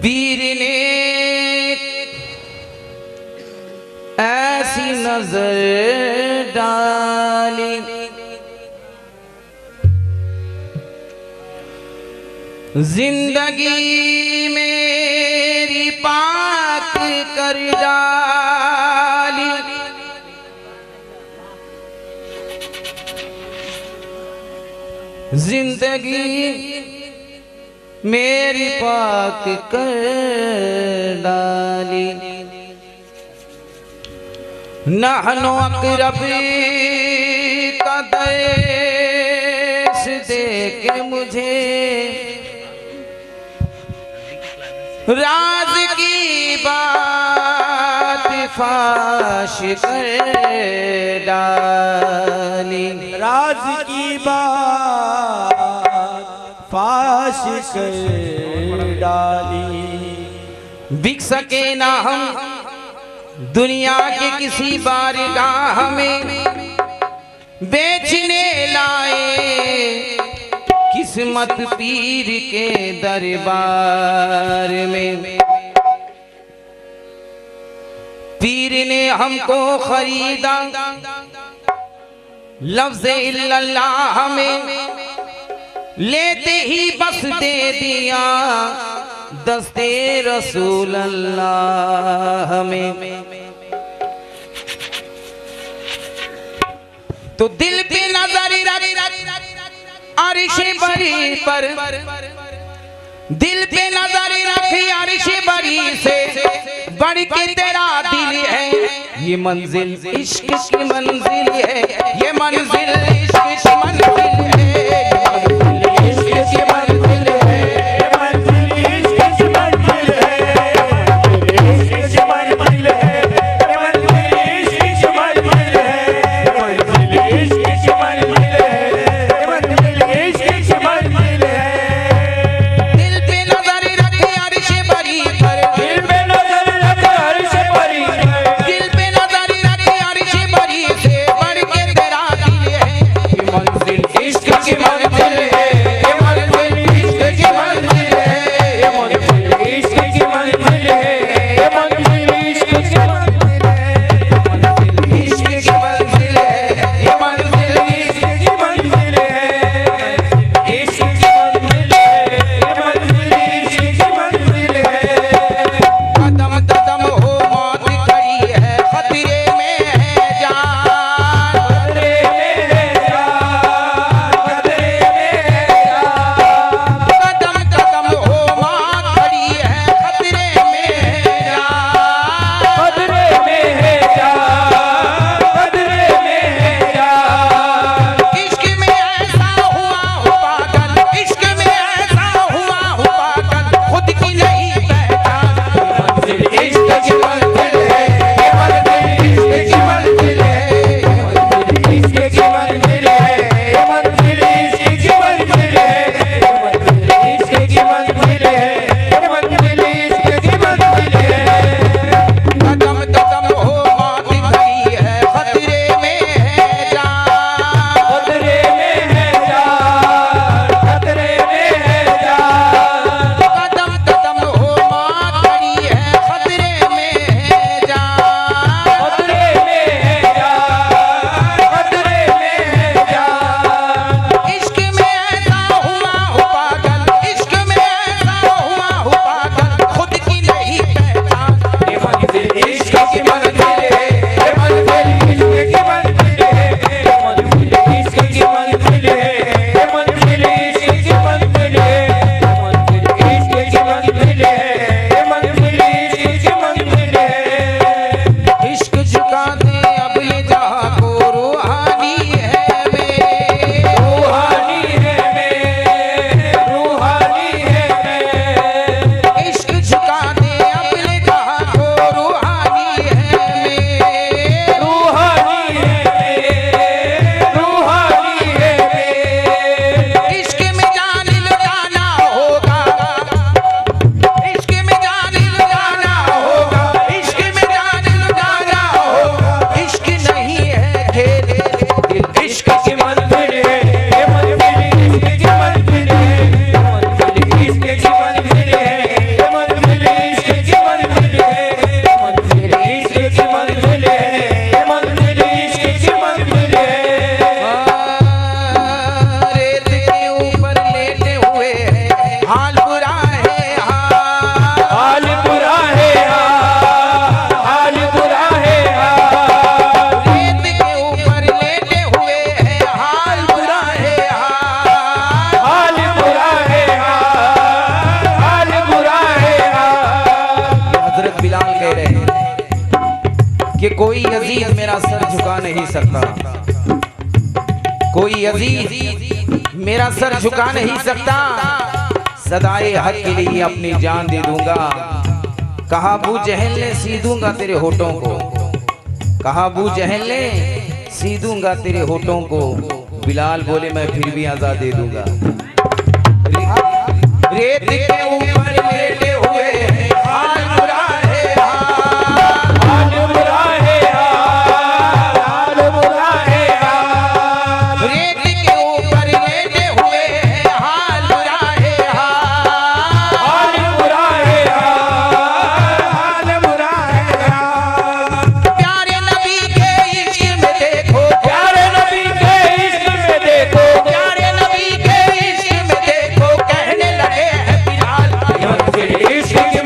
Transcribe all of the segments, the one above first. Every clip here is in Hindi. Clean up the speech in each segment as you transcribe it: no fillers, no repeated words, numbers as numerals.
पीर ने ऐसी नजर डाली, जिंदगी मेरी पाक कर डाली। जिंदगी मेरी पाक कर डाली। नहनो अक़रबी का देश देके मुझे राज की बात फाश कर डाली। राज की बात फाश कर डाली। बिक सके ना हम दुनिया के किसी बारगाह में, बेचने लाए किस्मत पीर के दरबार में। पीर ने हमको खरीदा लफ्ज़ इल्लल्लाह में, लेते ही बस दे दिया दस्ते रसूल अल्लाह में। तो दिल पे नजर रख अर्श बरी पर, दिल पे नजर रख अर्श बरी से बढ़ के तेरा दिल है। ये मंजिल इश्क की मंजिल है, ये मंजिल इश्क की मंजिल है, इश्क की मंजिल है, मंजिल इश्क की मंजिल है, इश्क की मंजिल है, मंजिल इश्क की मंजिल है, मंजिल इश्क की मंजिल है, मंजिल इश्क की मंजिल है। दिल पे नजर रख अर्श बरी पर, दिल पे नजर रख अर्श बरी पर, दिल पे नजर रख अर्श बरी से बढ़ के तेरा दिल है। ये कोई अजीज मेरा सर झुका नहीं सकता, कोई अजीज मेरा सर झुका नहीं सकता, सदाए हक के लिए अपनी जान दे दूंगा। कहा अबू जहल ने सीधूंगा तेरे होठों को, कहा अबू जहल ने सीधूंगा तेरे होठों को। बिलाल बोले मैं फिर भी आजाद दे दूंगा। रेत के ऊपर लेटे हुए हाल बुरा है, हाल बुरा है, हाल बुरा है। रेत के ऊपर लेटे हुए हाल बुरा है, हाल बुरा है, हाल बुरा है। प्यारे नबी के इश्क में देखो, प्यारे नबी के इश्क में देखो, प्यारे नबी के इश्क में देखो, कहने लगे हैं बिलाल मंजिल इश्क की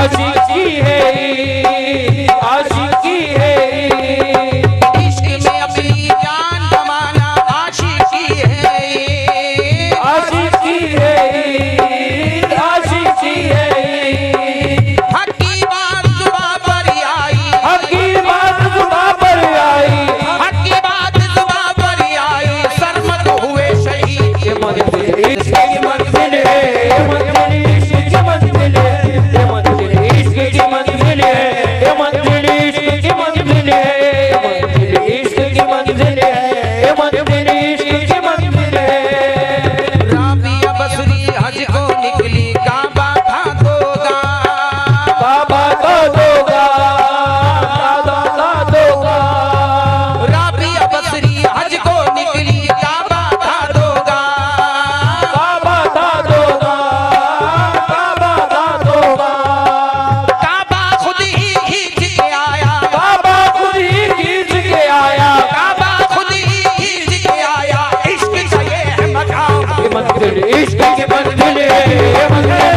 आशिकी है आशिकी है इश्क में अपनी जान गंवाना आशिकी है आशिकी है आशिकी है हक की बात जुबां पर आई हक की बात जुबां पर आई हक की बात जुबां पर आई सरमत हुए शहीद ये मंजिल इश्क की मंजिल है ये मंजिल इश्क की मंजिल है ये मंजिल इश्क की मंजिल है ये मंजिल इश्क की मंजिल है ये मंजिल इश्क की मंजिल है ये मंजिल इश्क की मंजिल है राबिया बसरी हज को निकली काबा था दोगा बाबा का दोगा दादा दोगा राबिया बसरी हज को निकली काबा था दोगा बाबा का दोगा बाबा का दोगा काबा खुद ही खींच के आया बाबा खुद ही खींच के आया काबा खुद ही खींच के आया इश्क का ये है मकाम ये मंजिल इश्क की मंजिल है ये मंजिल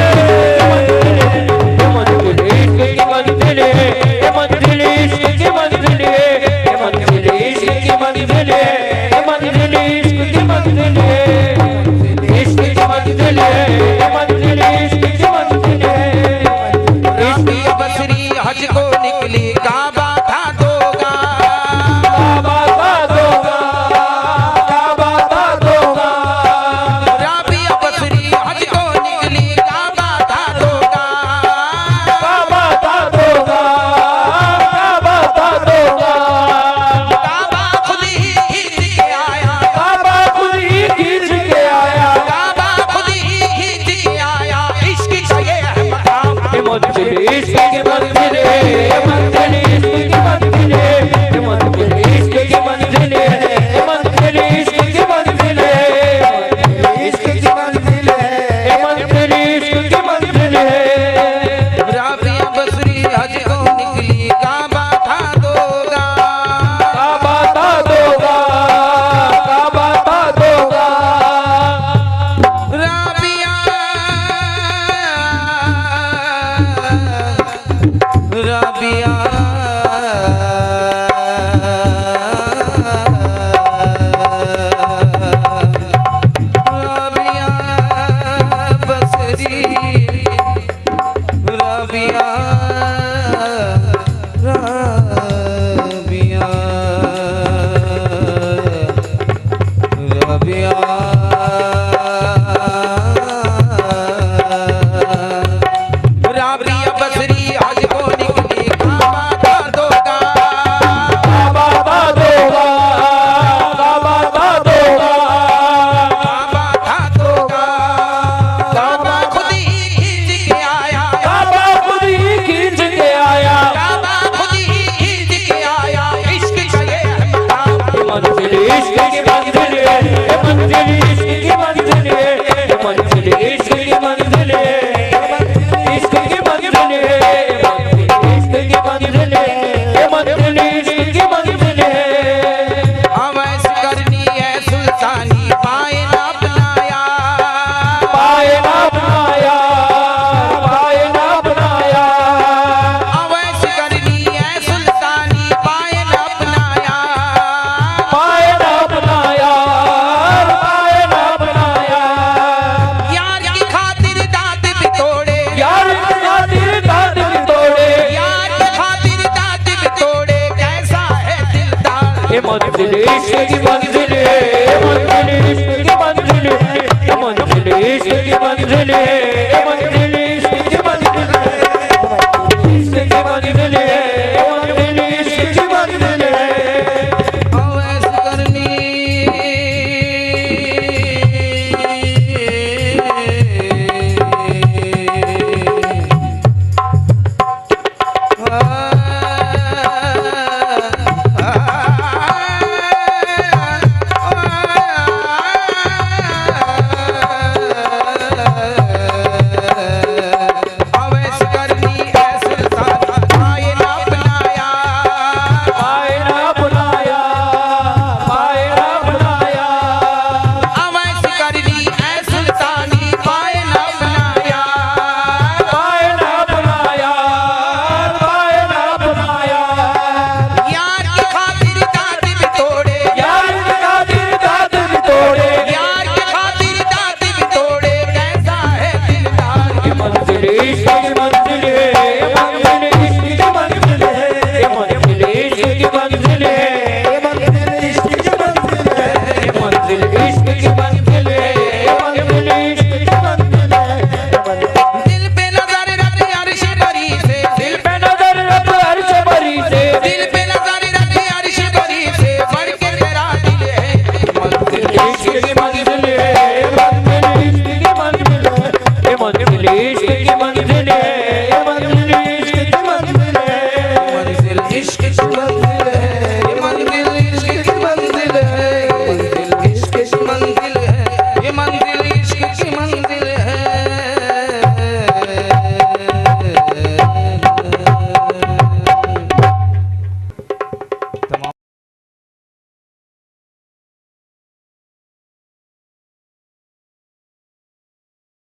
इश्क की मंजिल है ये मंजिल इश्क की मंजिल है ये मंजिल इश्क की मंजिल है ये मंजिल इश्क की मंजिल है इश्क की मंजिल है ये मंजिल इश्क की मंजिल है राबिया बसरी हज को निकली काबा था दोगा बाबा का दोगा बाबा का दोगा राबिया बसरी हज को निकली काबा था दोगा बाबा का दोगा बाबा का दोगा काबा खुद ही खींच के आया बाबा खुद ही खींच के आया काबा खुद ही खींच के आया इश्क का ये है मकाम ये मंजिल इश्क की मंजिल है ये मंजिल इश्क की मंजिल है ये मंजिल इश्क की मंजिल है ये मंजिल इश्क की मंजिल है इश्क की मंजिल है ये मंजिल इश्क की मंजिल है राबिया बसरी हज को निकली काबा था दोगा काबा का दोगा काबा का दोगा राबिया राबिया राबिया बसरी राबिया राबिया राबिया राबिया बसरी